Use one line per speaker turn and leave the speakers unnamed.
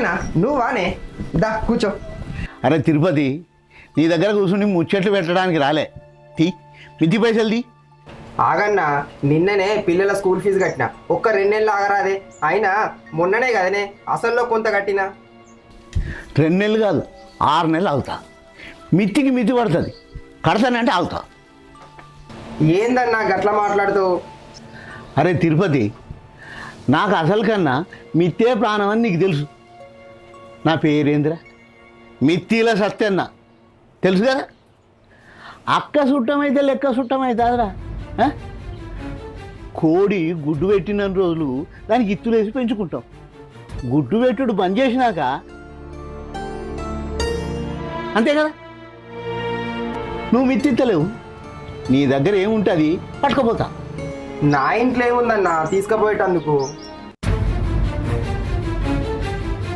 నువ్వేనా నువ్వానే దా కూర్చో.
అరే తిరుపతి, నీ దగ్గర కూర్చుని ముచ్చట్లు పెట్టడానికి రాలే. తీ మితి పైసలు తీ.
ఆగన్నా, నిన్ననే పిల్లల స్కూల్ ఫీజు కట్టిన. ఒక్క 2 నెలలు ఆగరాదే. అయినా మొన్ననే కదనే అసల్లో కొంత కట్టినా.
2 నెలలు కాదు, 6 నెలలు అవుతా. మితికి మితి పడుతుంది, కడతానంటే అవుతా.
ఏందన్నా గట్ల మాట్లాడుతూ?
అరే తిరుపతి, నాకు అసలు కన్నా మిత్తే ప్రాణం అని నీకు తెలుసు. నా పేరేంద్ర, మిత్తిల సత్యన్న, తెలుసు కదా. అక్క సుట్టమైతే లెక్క సుట్టమవుతుందిరా. కోడి గుడ్డు పెట్టిన రోజులు దానికి ఇత్తులు వేసి పెంచుకుంటాం. గుడ్డు పెట్టుడు బంద్ చేసినాక అంతే కదా. నువ్వు మిత్తిత్తలేవు, నీ దగ్గర ఏముంటుంది పట్టుకపోతా.
నా ఇంట్లో ఏముందన్నా తీసుకుపోయేటందుకు?